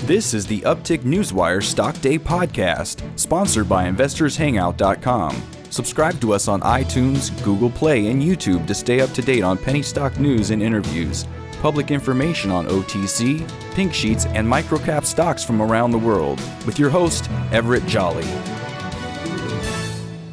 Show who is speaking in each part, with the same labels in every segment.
Speaker 1: This is the Uptick Newswire Stock Day podcast, sponsored by InvestorsHangout.com. Subscribe to us on iTunes, Google Play, and YouTube to stay up to date on penny stock news and interviews, public information on OTC, pink sheets, and microcap stocks from around the world, with your host, Everett Jolly.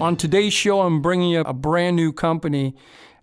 Speaker 2: On today's show, I'm bringing you a brand new company,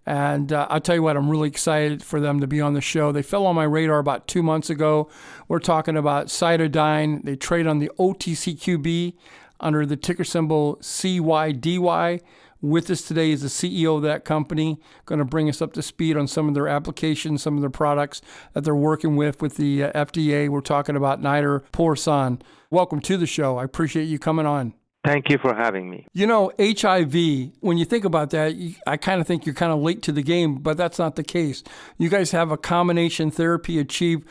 Speaker 2: and I'll tell you what, I'm really excited for them to be on the show. They fell on my radar about 2 months ago. We're talking about CytoDyn. They trade on the OTCQB under the ticker symbol CYDY. With us today is the CEO of that company, going to bring us up to speed on some of their applications, some of their products that they're working with the FDA. We're talking about Nader Pourhassan. Welcome to the show. I appreciate you coming on.
Speaker 3: Thank you for having me.
Speaker 2: You know, HIV, when you think about that, I kind of think you're kind of late to the game, but that's not the case. You guys have a combination therapy achieve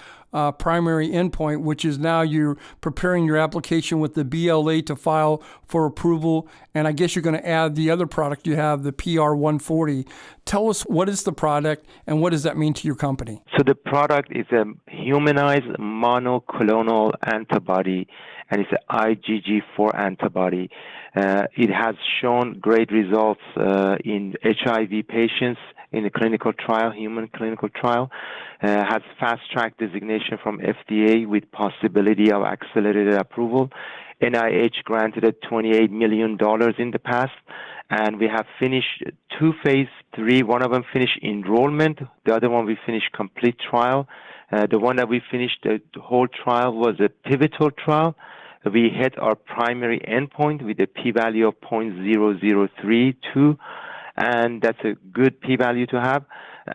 Speaker 2: primary endpoint, which is now you're preparing your application with the BLA to file for approval. And I guess you're going to add the other product you have, the PR140. Tell us, what is the product and what does that mean to your company?
Speaker 3: So the product is a humanized monoclonal antibody, and it's an IgG4 antibody. It has shown great results in HIV patients in a clinical trial, human clinical trial. Has fast-track designation from FDA with possibility of accelerated approval. NIH granted it $28 million in the past, and we have finished 2 phase 3. One of them finished enrollment. The other one we finished complete trial. The one that we finished, the whole trial was a pivotal trial. We hit our primary endpoint with a p-value of 0.0032, and that's a good p-value to have.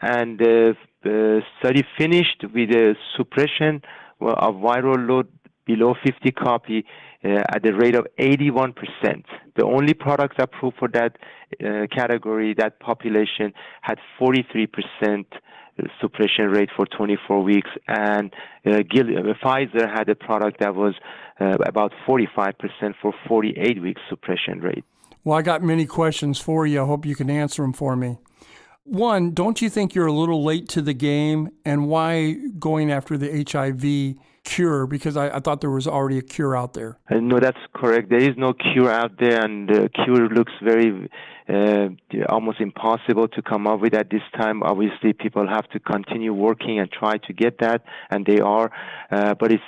Speaker 3: And the study finished with a suppression of viral load below 50 copy at the rate of 81%. The only products approved for that category, that population, had 43% suppression rate for 24 weeks, and Pfizer had a product that was about 45% for 48 weeks suppression rate.
Speaker 2: Well, I got many questions for you. I hope you can answer them for me. One, don't you think you're a little late to the game, and why going after the HIV cure? Because I thought there was already a cure out there.
Speaker 3: No, that's correct. There is no cure out there, and the cure looks very almost impossible to come up with at this time. Obviously, people have to continue working and try to get that, and they are. But it's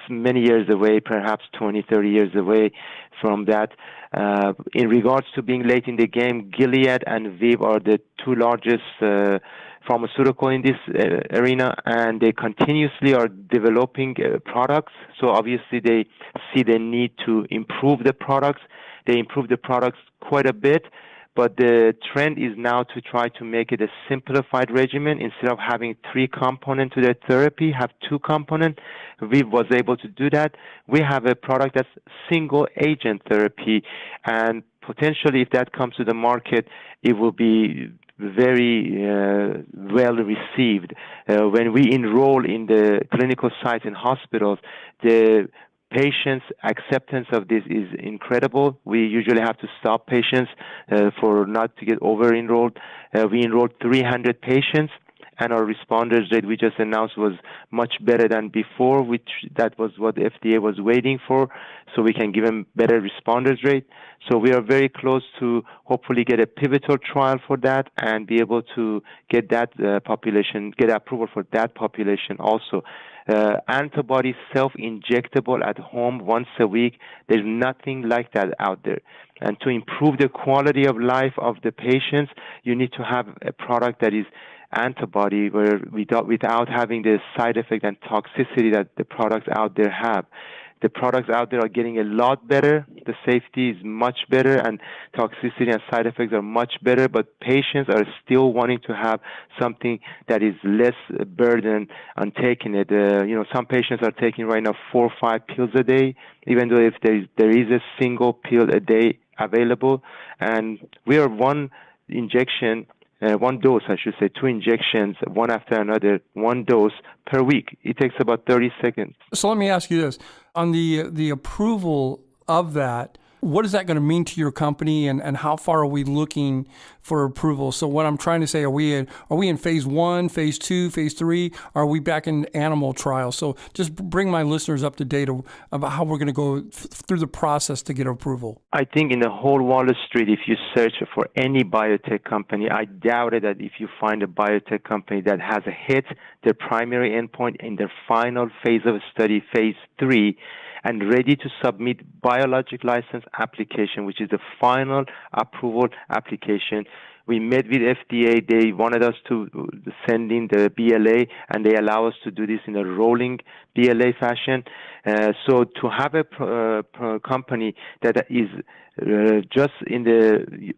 Speaker 3: many years away, perhaps 20, 30 years away from that. In regards to being late in the game, Gilead and ViiV are the 2 largest pharmaceutical in this arena, and they continuously are developing products. So obviously they see the need to improve the products. They improve the products quite a bit, but the trend is now to try to make it a simplified regimen. Instead of having 3 components to the therapy, have 2 components. ViiV was able to do that. We have a product that's single agent therapy, and potentially if that comes to the market, it will be very well received. When we enroll in the clinical sites in hospitals, the patients' acceptance of this is incredible. We usually have to stop patients for not to get over-enrolled. We enrolled 300 patients, and our responders rate we just announced was much better than before, which that was what the FDA was waiting for, so we can give them better responders rate. So we are very close to hopefully get a pivotal trial for that and be able to get that population, get approval for that population also. Antibody self-injectable at home once a week, there's nothing like that out there. And to improve the quality of life of the patients, you need to have a product that is antibody where without having the side effect and toxicity that the products out there have. The products out there are getting a lot better. The safety is much better, and toxicity and side effects are much better, but patients are still wanting to have something that is less burden on taking it. Some patients are taking right now 4 or 5 pills a day, even though if there is a single pill a day available. And we are one dose, 2 injections, one after another, 1 dose per week. It takes about 30 seconds.
Speaker 2: So let me ask you this. On the approval of that, What is that going to mean to your company, and how far are we looking for approval? So what I'm trying to say, are we in phase 1, phase 2, phase 3? Are we back in animal trials? So just bring my listeners up to date about how we're going to go through the process to get approval.
Speaker 3: I think in the whole Wall Street, if you search for any biotech company, I doubt it that if you find a biotech company that has hit their primary endpoint in their final phase of study, phase 3, and ready to submit biologic license application, which is the final approval application. We met with FDA. They wanted us to send in the BLA, and they allow us to do this in a rolling BLA fashion. So to have a company that is just in the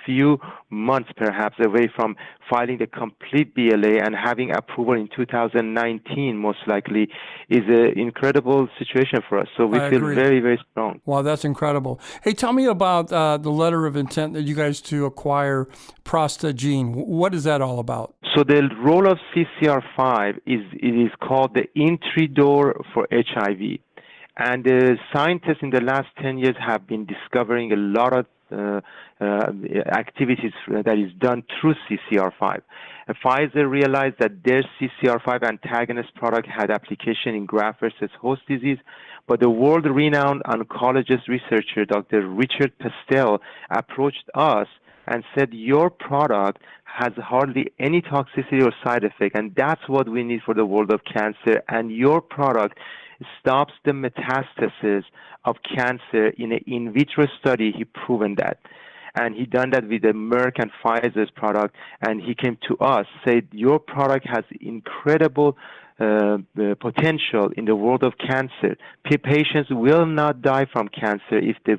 Speaker 3: few months perhaps away from filing the complete BLA and having approval in 2019 most likely is an incredible situation for us. So we feel very, very strong.
Speaker 2: Wow, that's incredible. Hey, tell me about the letter of intent that you guys to acquire ProstaGene. What is that all about?
Speaker 3: So the role of CCR5 is called the entry door for HIV. And the scientists in the last 10 years have been discovering a lot of activities that is done through CCR5. Pfizer realized that their CCR5 antagonist product had application in graft versus host disease, but the world-renowned oncologist researcher, Dr. Richard Pastel, approached us and said, your product has hardly any toxicity or side effect, and that's what we need for the world of cancer, and your product stops the metastasis of cancer in an in vitro study. He proven that. And he done that with the Merck and Pfizer's product, and he came to us, said, your product has incredible potential in the world of cancer. Patients will not die from cancer if the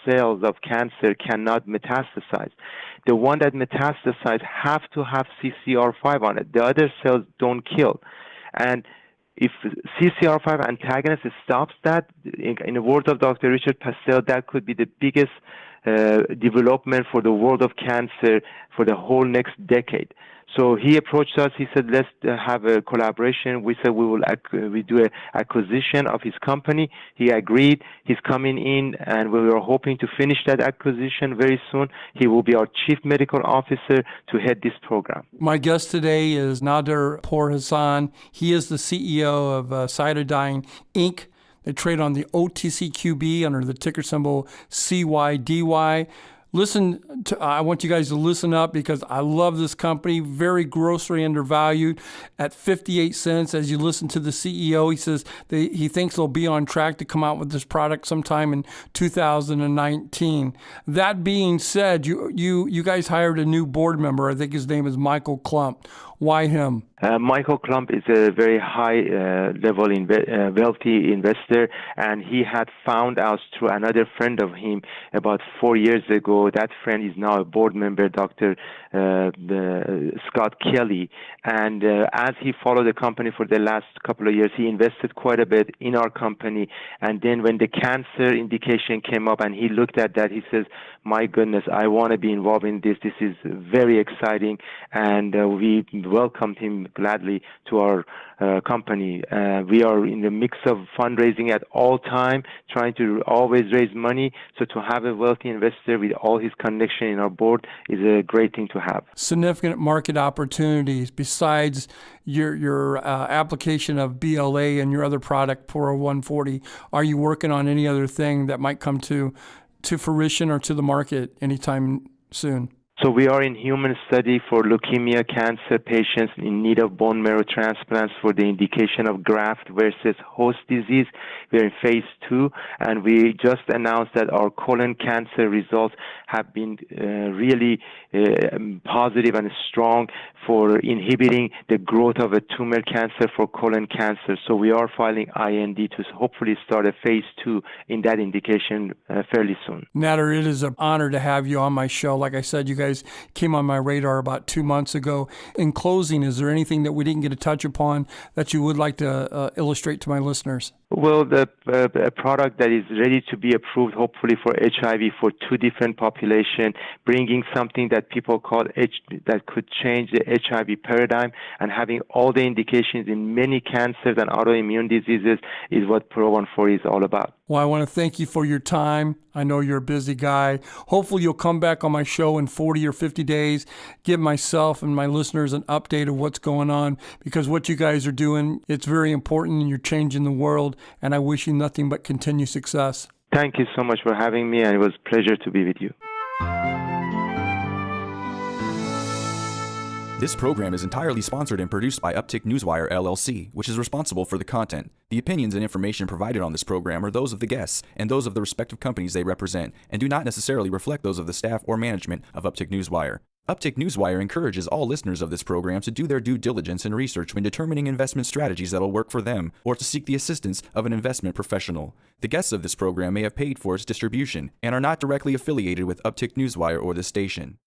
Speaker 3: cells of cancer cannot metastasize. The one that metastasize have to have CCR5 on it. The other cells don't kill. And if CCR5 antagonist stops that, in the words of Dr. Richard Pastel, that could be the biggest development for the world of cancer for the whole next decade. So he approached us. He said, let's have a collaboration. We said we do an acquisition of his company. He agreed. He's coming in, and we were hoping to finish that acquisition very soon. He will be our chief medical officer to head this program.
Speaker 2: My guest today is Nader Pourhassan. He is the CEO of CytoDyn, Inc. They trade on the OTCQB under the ticker symbol CYDY. I want you guys to listen up because I love this company, very grossly undervalued at 58 cents. As you listen to the CEO, he says he thinks they'll be on track to come out with this product sometime in 2019. That being said, you guys hired a new board member. I think his name is Michael Klump. Why him?
Speaker 3: Michael Klump is a very high-level wealthy investor, and he had found us through another friend of him about 4 years ago. That friend is now a board member, Dr. Scott Kelly. And as he followed the company for the last couple of years, he invested quite a bit in our company. And then when the cancer indication came up and he looked at that, he says, my goodness, I want to be involved in this. This is very exciting. And we welcomed him gladly to our company. We are in the mix of fundraising at all time, trying to always raise money. So to have a wealthy investor with all his connection in our board is a great thing to have.
Speaker 2: Significant market opportunities besides your application of BLA and your other product, Pourhassan. Are you working on any other thing that might come to fruition or to the market anytime soon?
Speaker 3: So we are in human study for leukemia cancer patients in need of bone marrow transplants for the indication of graft versus host disease. We're in phase 2, and we just announced that our colon cancer results have been really positive and strong for inhibiting the growth of a tumor cancer for colon cancer. So we are filing IND to hopefully start a phase 2 in that indication fairly soon.
Speaker 2: Nader, it is an honor to have you on my show. Like I said, you guys came on my radar about 2 months ago. In closing, is there anything that we didn't get to touch upon that you would like to illustrate to my listeners?
Speaker 3: Well, a product that is ready to be approved, hopefully for HIV for 2 different populations, bringing something that people call that could change the HIV paradigm, and having all the indications in many cancers and autoimmune diseases is what Pro-14 is all about.
Speaker 2: Well, I want to thank you for your time. I know you're a busy guy. Hopefully you'll come back on my show in 40 or 50 days, give myself and my listeners an update of what's going on, because what you guys are doing, it's very important and you're changing the world, and I wish you nothing but continued success.
Speaker 3: Thank you so much for having me, and it was a pleasure to be with you.
Speaker 1: This program is entirely sponsored and produced by Uptick Newswire LLC, which is responsible for the content. The opinions and information provided on this program are those of the guests and those of the respective companies they represent, and do not necessarily reflect those of the staff or management of Uptick Newswire. Uptick Newswire encourages all listeners of this program to do their due diligence and research when determining investment strategies that will work for them, or to seek the assistance of an investment professional. The guests of this program may have paid for its distribution and are not directly affiliated with Uptick Newswire or this station.